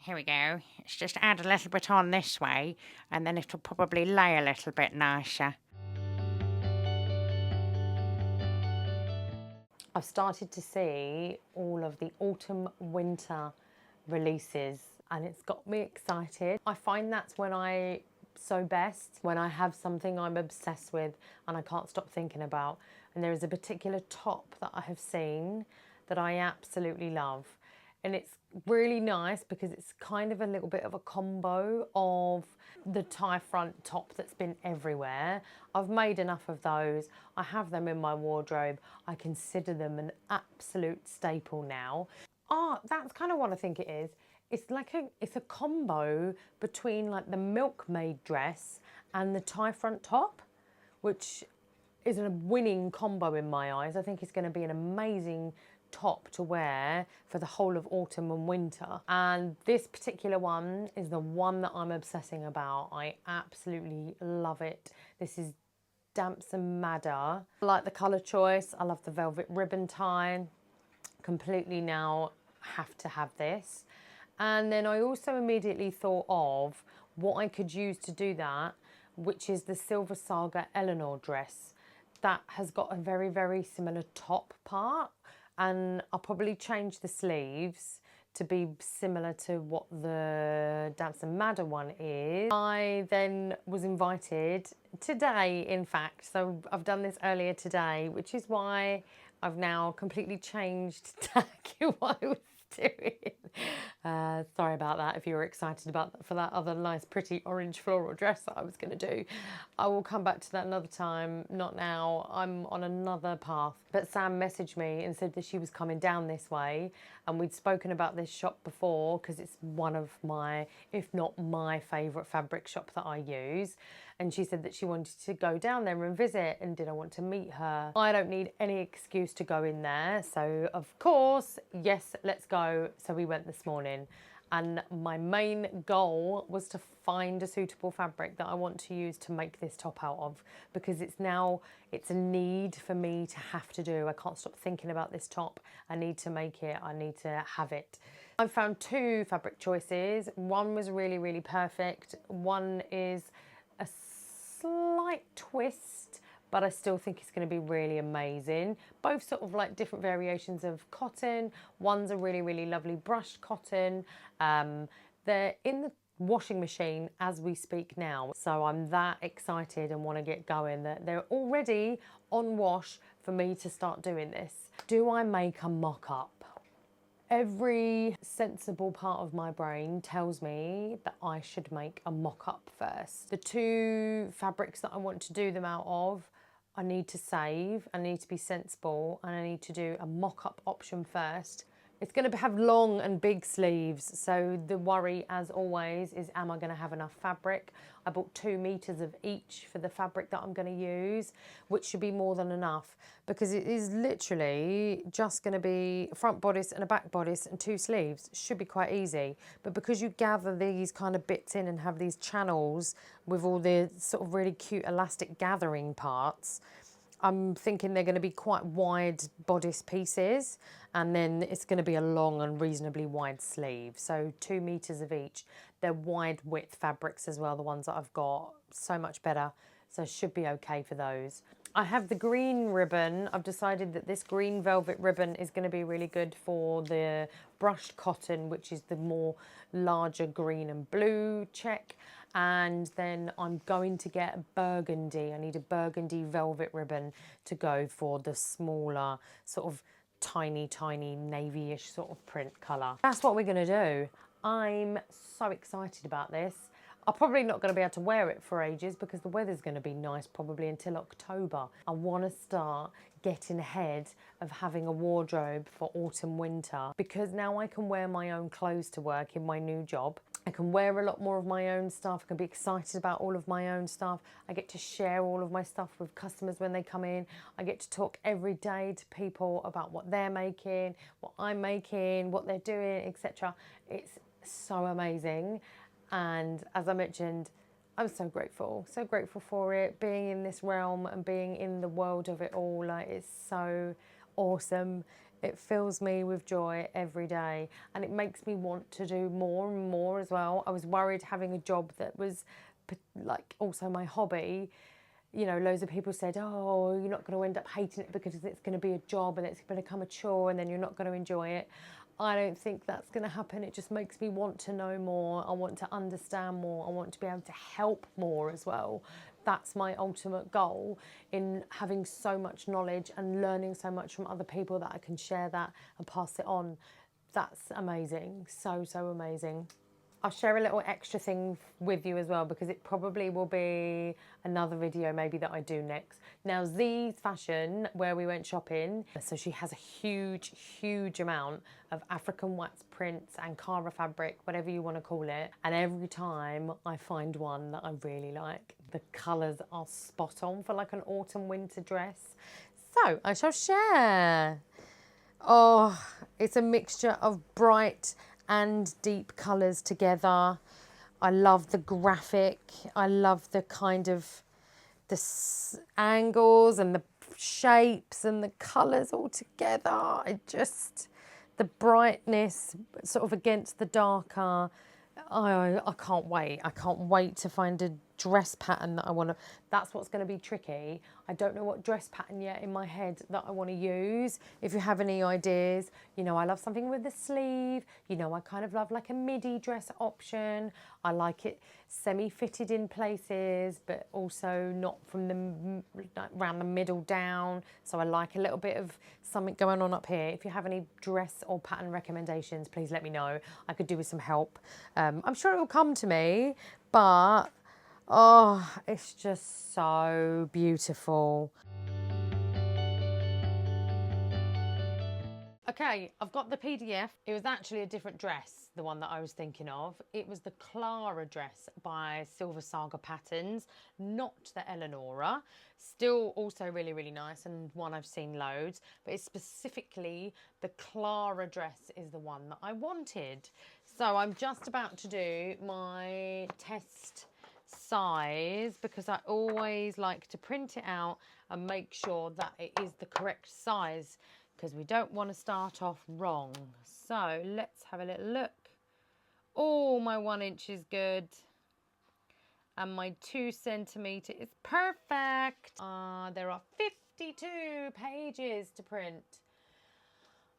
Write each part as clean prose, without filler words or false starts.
Here we go. Let's just add a little bit on this way, and then it'll probably lay a little bit nicer. I've started to see all of the autumn winter releases and it's got me excited. I find that's when I sew best, when I have something I'm obsessed with and I can't stop thinking about. And there is a particular top that I have seen that I absolutely love. And it's really nice because it's kind of a little bit of a combo of the tie front top that's been everywhere. I've made enough of those. I have them in my wardrobe. I consider them an absolute staple now. Ah, that's kind of what I think it is. It's a combo between like the milkmaid dress and the tie front top, which is a winning combo in my eyes. I think it's going to be an amazing top to wear for the whole of autumn and winter. And this particular one is the one that I'm obsessing about. I absolutely love it. This is Damson Madder. I like the colour choice. I love the velvet ribbon tie. Completely now have to have this. And then I also immediately thought of what I could use to do that, which is the Silversaga Clara dress. That has got a very, very similar top part, and I'll probably change the sleeves to be similar to what the Damson Madder one is. I then was invited today, in fact, so I've done this earlier today, which is why I've now completely changed tack in what I was doing. Sorry about that if you were excited about that, for that other nice pretty orange floral dress that I was going to do. I will come back to that another time, not now. I'm on another path. But Sam messaged me and said that she was coming down this way, and we'd spoken about this shop before because it's one of my, if not my favourite fabric shop that I use. And she said that she wanted to go down there and visit, and did I want to meet her? I don't need any excuse to go in there. So of course, yes, let's go. So we went this morning, and my main goal was to find a suitable fabric that I want to use to make this top out of, because it's a need for me to have to do. I can't stop thinking about this top. I need to make it. I need to have it. I found two fabric choices. One was really, really perfect. One is a slight twist, but I still think it's going to be really amazing. Both sort of like different variations of cotton. One's a really, really lovely brushed cotton. They're in the washing machine as we speak now, so I'm that excited and want to get going that they're already on wash for me to start doing this. Do I make a mock-up? Every sensible part of my brain tells me that I should make a mock-up first. The two fabrics that I want to do them out of, I need to save, I need to be sensible, and I need to do a mock-up option first. It's going to have long and big sleeves, so the worry, as always, is am I going to have enough fabric? I bought 2 meters of each for the fabric that I'm going to use, which should be more than enough, because it is literally just going to be a front bodice and a back bodice and 2 sleeves. Should be quite easy, but because you gather these kind of bits in and have these channels with all the sort of really cute elastic gathering parts, I'm thinking they're going to be quite wide bodice pieces, and then it's going to be a long and reasonably wide sleeve. So 2 meters of each. They're wide width fabrics as well, the ones that I've got. So much better. So should be okay for those. I have the green ribbon. I've decided that this green velvet ribbon is going to be really good for the brushed cotton, which is the more larger green and blue check. And then I'm going to get burgundy. I need a burgundy velvet ribbon to go for the smaller sort of tiny navy-ish sort of print colour. That's what we're going to do. I'm so excited about this. I'm probably not going to be able to wear it for ages because the weather's going to be nice probably until October. I want to start getting ahead of having a wardrobe for autumn winter, because now I can wear my own clothes to work in my new job. I can wear a lot more of my own stuff. I can be excited about all of my own stuff. I get to share all of my stuff with customers when they come in. I get to talk every day to people about what they're making, what I'm making, what they're doing, etc. It's so amazing. And as I mentioned, I'm so grateful for it, being in this realm and being in the world of it all. Like, it's so awesome. It fills me with joy every day, and it makes me want to do more and more as well. I was worried having a job that was like also my hobby. You know, loads of people said, oh, you're not going to end up hating it because it's going to be a job and it's going to become a chore and then you're not going to enjoy it. I don't think that's going to happen. It just makes me want to know more. I want to understand more. I want to be able to help more as well. That's my ultimate goal in having so much knowledge and learning so much from other people that I can share that and pass it on. That's amazing. So, so amazing. I'll share a little extra thing with you as well, because it probably will be another video maybe that I do next. Now, Z's Fashion, where we went shopping, so she has a huge, huge amount of African wax prints and Cara fabric, whatever you want to call it. And every time I find one that I really like, the colours are spot on for like an autumn winter dress. So I shall share. Oh, it's a mixture of bright and deep colours together. I love the graphic. I love the kind of the angles and the shapes and the colours all together. The brightness sort of against the darker. I can't wait. I can't wait to find a dress pattern that I want to. That's what's going to be tricky. I don't know what dress pattern yet in my head that I want to use. If you have any ideas, you know, I love something with a sleeve. You know, I kind of love like a midi dress option. I like it semi-fitted in places, but also not from the around the middle down. So I like a little bit of something going on up here. If you have any dress or pattern recommendations, please let me know. I could do with some help. I'm sure it will come to me, but oh, it's just so beautiful. Okay, I've got the PDF. It was actually a different dress, the one that I was thinking of. It was the Clara Dress by Silversaga Patterns, not the Eleonora. Still also really, really nice, and one I've seen loads, but it's specifically the Clara Dress is the one that I wanted. So I'm just about to do my test size, because I always like to print it out and make sure that it is the correct size, because we don't want to start off wrong. So let's have a little look. Oh, my 1 inch is good. And my 2 centimetre is perfect. There are 52 pages to print.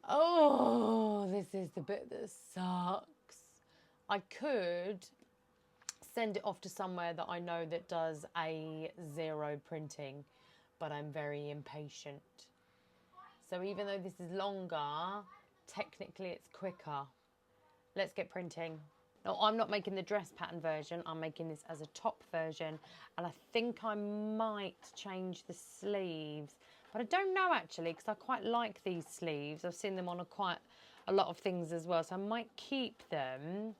Oh, this is the bit that sucks. I could send it off to somewhere that I know that does A0 printing, but I'm very impatient. So even though this is longer, technically it's quicker. Let's get printing. Now, I'm not making the dress pattern version. I'm making this as a top version. And I think I might change the sleeves. But I don't know, actually, because I quite like these sleeves. I've seen them on quite a lot of things as well. So I might keep them.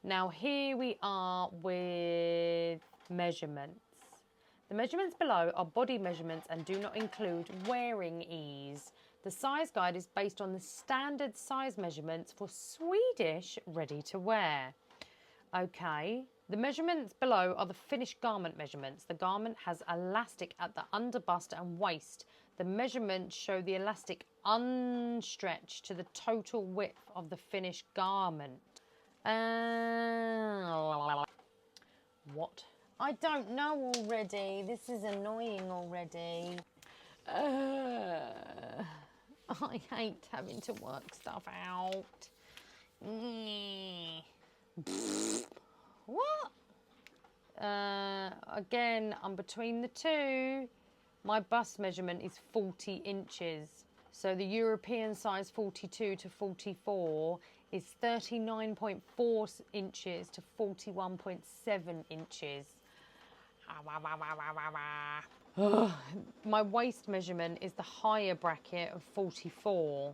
Now, here we are with measurements. The measurements below are body measurements and do not include wearing ease. The size guide is based on the standard size measurements for Swedish ready-to-wear. Okay, the measurements below are the finished garment measurements. The garment has elastic at the under bust and waist. The measurements show the elastic unstretched to the total width of the finished garment. What? I don't know already. This is annoying already. I hate having to work stuff out. What? Again, I'm between the two. My bust measurement is 40 inches. So the European size 42 to 44 is 39.4 inches to 41.7 inches. My waist measurement is the higher bracket of 44.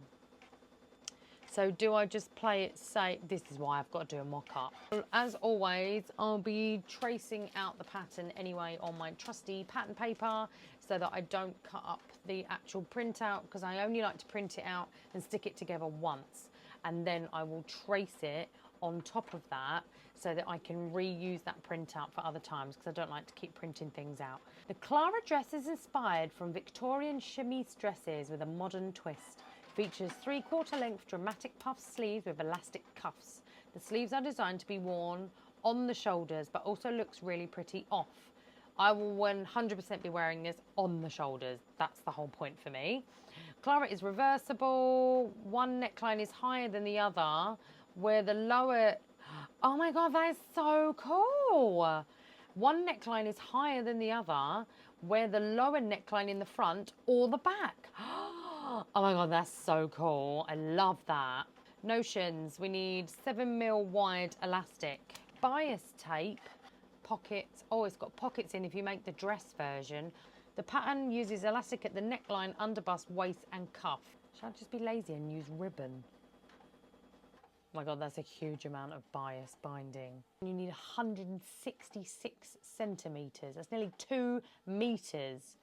So do I just play it safe? This is why I've got to do a mock-up. As always, I'll be tracing out the pattern anyway on my trusty pattern paper so that I don't cut up the actual printout, because I only like to print it out and stick it together once. And then I will trace it on top of that so that I can reuse that printout for other times, because I don't like to keep printing things out. The Clara dress is inspired from Victorian chemise dresses with a modern twist. Features 3/4 length dramatic puff sleeves with elastic cuffs. The sleeves are designed to be worn on the shoulders, but also looks really pretty off. I will 100% be wearing this on the shoulders. That's the whole point for me. Clara is reversible. One neckline is higher than the other, where the lower... Oh my God, that is so cool. One neckline is higher than the other, where the lower neckline in the front or the back. Oh my God, that's so cool. I love that. Notions, we need 7mm wide elastic. Bias tape, pockets. Oh, it's got pockets in if you make the dress version. The pattern uses elastic at the neckline, underbust, waist and cuff. Shall I just be lazy and use ribbon? Oh my God, that's a huge amount of bias binding. You need 166 centimetres. That's nearly 2 meters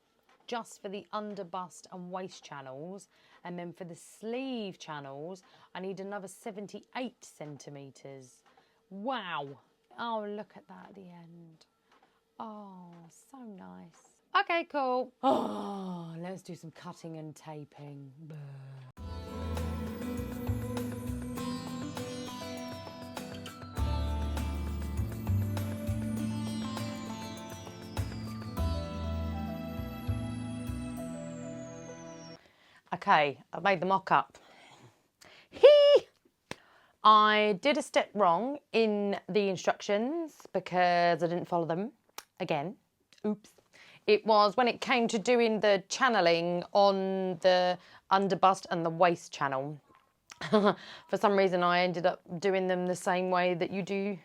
just for the underbust and waist channels. And then for the sleeve channels, I need another 78 centimetres. Wow. Oh, look at that at the end. Oh, so nice. Okay, cool. Oh, let's do some cutting and taping. Okay, I've made the mock-up. I did a step wrong in the instructions because I didn't follow them again. Oops. It was when it came to doing the channeling on the underbust and the waist channel. For some reason, I ended up doing them the same way that you do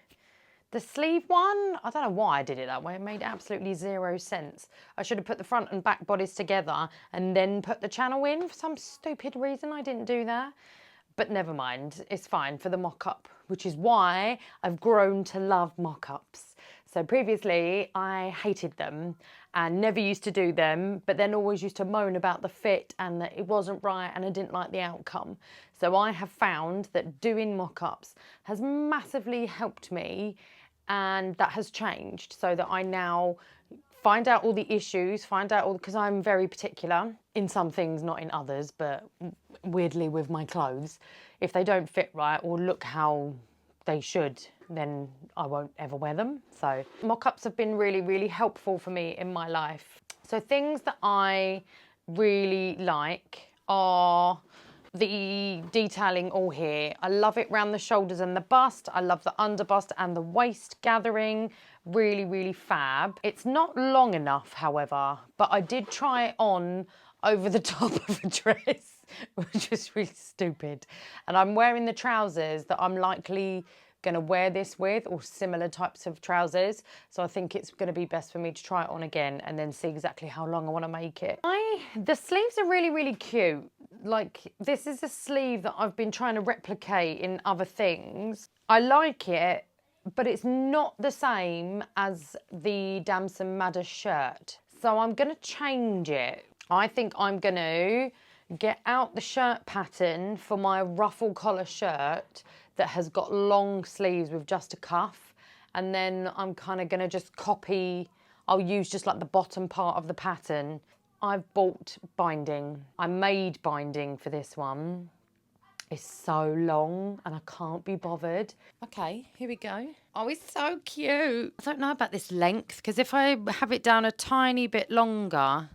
the sleeve one. I don't know why I did it that way. It made absolutely zero sense. I should have put the front and back bodice together and then put the channel in. For some stupid reason, I didn't do that. But never mind, it's fine for the mock-up, which is why I've grown to love mock-ups. So previously, I hated them and never used to do them, but then always used to moan about the fit and that it wasn't right and I didn't like the outcome. So I have found that doing mock-ups has massively helped me, and that has changed so that I now find out all the issues, because I'm very particular in some things, not in others, but weirdly with my clothes. If they don't fit right or look how they should, then I won't ever wear them. So mock-ups have been really, really helpful for me in my life. So things that I really like are the detailing all here. I love it around the shoulders and the bust. I love the underbust and the waist gathering. Really, really fab. It's not long enough, however, but I did try it on over the top of a dress, which is really stupid. And I'm wearing the trousers that I'm likely going to wear this with, or similar types of trousers. So I think it's going to be best for me to try it on again and then see exactly how long I want to make it. The sleeves are really, really cute. Like, this is a sleeve that I've been trying to replicate in other things. I like it, but it's not the same as the Damson Madder shirt. So I'm going to change it. I think I'm going to get out the shirt pattern for my ruffle collar shirt that has got long sleeves with just a cuff. And then I'm kind of going to just copy, I'll use just like the bottom part of the pattern. I've bought binding. I made binding for this one. It's so long and I can't be bothered. Okay, here we go. Oh, it's so cute. I don't know about this length, because if I have it down a tiny bit longer,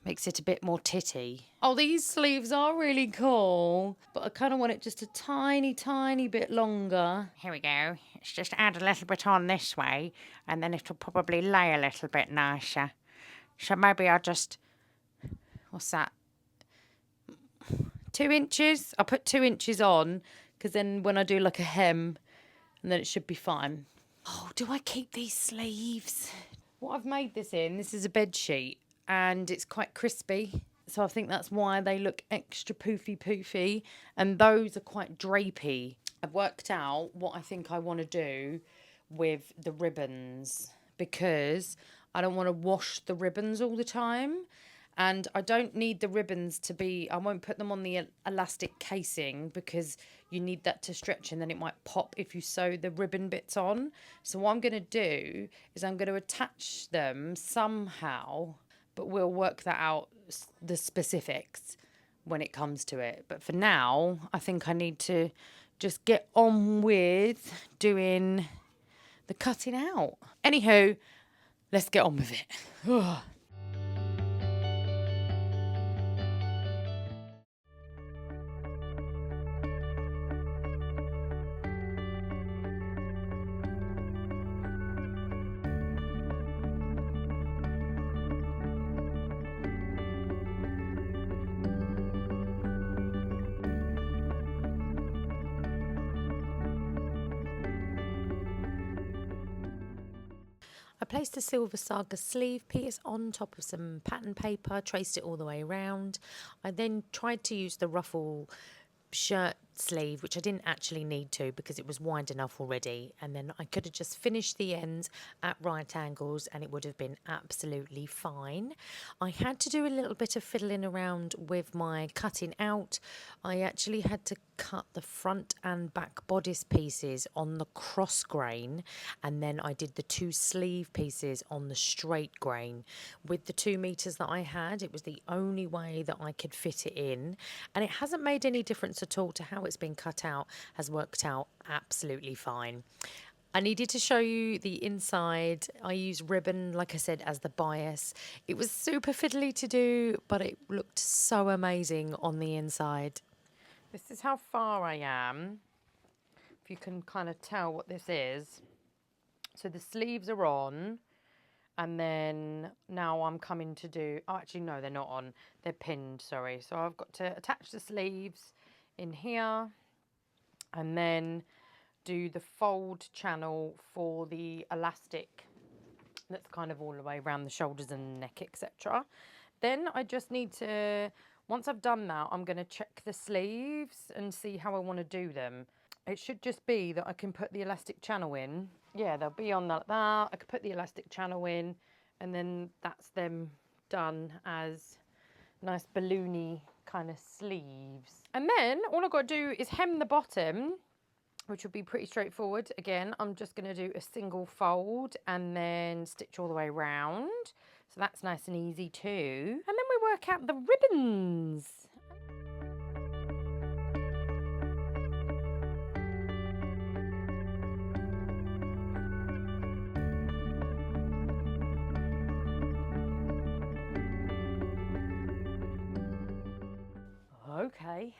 makes it a bit more titty. Oh, these sleeves are really cool, but I kind of want it just a tiny, tiny bit longer. Here we go. Let's just add a little bit on this way, and then it'll probably lay a little bit nicer. So maybe I'll just, what's that? 2 inches? I'll put 2 inches on, because then when I do like a hem, and then it should be fine. Oh, do I keep these sleeves? What I've made this in, this is a bed sheet, and it's quite crispy. So I think that's why they look extra poofy. And those are quite drapey. I've worked out what I think I want to do with the ribbons, because I don't want to wash the ribbons all the time. And I don't need the ribbons to be, I won't put them on the elastic casing, because you need that to stretch and then it might pop if you sew the ribbon bits on. So what I'm going to do is I'm going to attach them somehow, but we'll work that out, the specifics, when it comes to it. But for now, I think I need to just get on with doing the cutting out. Anywho, let's get on with it. I placed the Silversaga sleeve piece on top of some pattern paper, traced it all the way around. I then tried to use the ruffle shirt sleeve, which I didn't actually need to because it was wide enough already, and then I could have just finished the ends at right angles and it would have been absolutely fine. I had to do a little bit of fiddling around with my cutting out. I actually had to cut the front and back bodice pieces on the cross grain, and then I did the two sleeve pieces on the straight grain. With the 2 meters that I had, it was the only way that I could fit it in, and it hasn't made any difference at all to how it's been cut out. Has worked out absolutely fine. I needed to show you the inside. I used ribbon, like I said, as the bias. It was super fiddly to do, but it looked so amazing on the inside. This is how far I am, if you can kind of tell what this is. So the sleeves are on, and then now I'm coming to do, oh actually no, they're not on, they're pinned, sorry. So I've got to attach the sleeves in here, and then do the fold channel for the elastic that's kind of all the way around the shoulders and neck, etc. Then I just need to, once I've done that, I'm going to check the sleeves and see how I want to do them. It should just be that I can put the elastic channel in. Yeah, they'll be on like that. I could put the elastic channel in, and then that's them done as nice balloony kind of sleeves. And then all I've got to do is hem the bottom, which will be pretty straightforward. Again, I'm just going to do a single fold and then stitch all the way around. So that's nice and easy too. And then we work out the ribbons. Okay.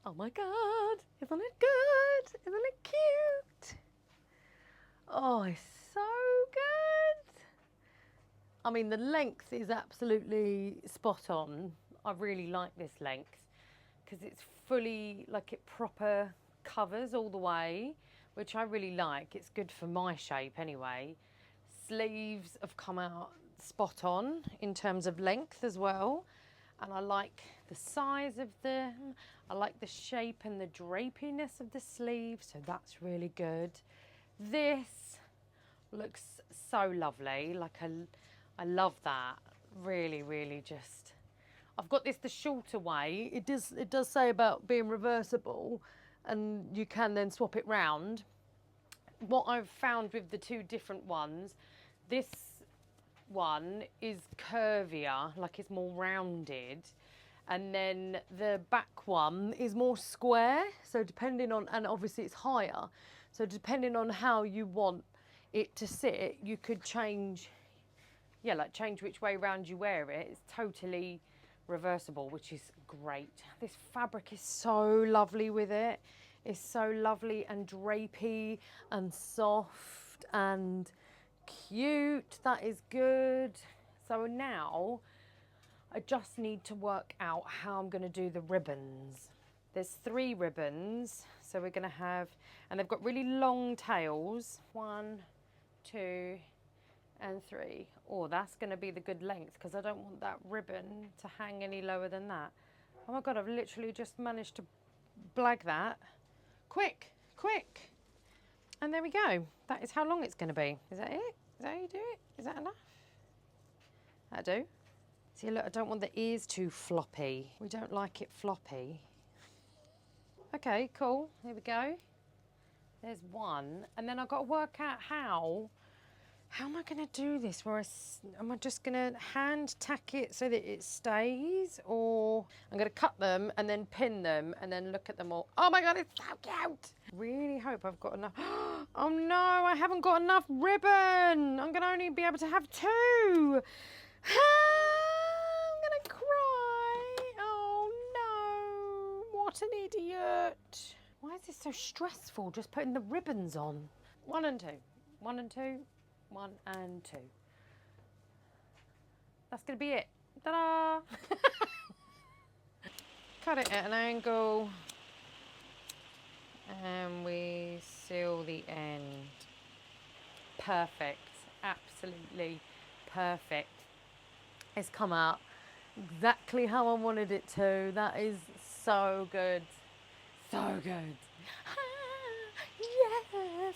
Oh my God, isn't it good? Isn't it cute? Oh, it's so good. I mean, the length is absolutely spot on. I really like this length because it's fully, like it proper covers all the way, which I really like. It's good for my shape anyway. Sleeves have come out spot on in terms of length as well. And I like the size of them. I like the shape and the drapiness of the sleeve, so that's really good. This looks so lovely. Like I love that. Really, really just. I've got this the shorter way. It does say about being reversible, and you can then swap it round. What I've found with the two different ones, this one is curvier, like it's more rounded, and then the back one is more square, so depending on, and obviously it's higher, so depending on how you want it to sit, you could change, yeah, like change which way round you wear it. It's totally reversible, which is great. This fabric is so lovely with it. It's so lovely and drapey and soft and cute. That is good. So now I just need to work out how I'm going to do the ribbons. There's 3 ribbons, so we're going to have, and they've got really long tails. 1, 2 and 3. Oh, that's going to be the good length because I don't want that ribbon to hang any lower than that. Oh my God, I've literally just managed to blag that. Quick, quick. And there we go. That is how long it's going to be. Is that it? Is that how you do it? Is that enough? That'll do. See, look, I don't want the ears too floppy. We don't like it floppy. Okay, cool. Here we go. There's one. And then I've got to work out how How am I going to do this? Am I just going to hand tack it so that it stays? Or I'm going to cut them and then pin them and then look at them all. Oh my God, it's so cute. Really hope I've got enough. Oh no, I haven't got enough ribbon. I'm going to only be able to have 2. I'm going to cry. Oh no, what an idiot. Why is this so stressful, just putting the ribbons on? 1 and 2, 1 and 2. 1 and 2. That's going to be it. Ta-da! Cut it at an angle and we seal the end. Perfect. Absolutely perfect. It's come out exactly how I wanted it to. That is so good. So good. Yes.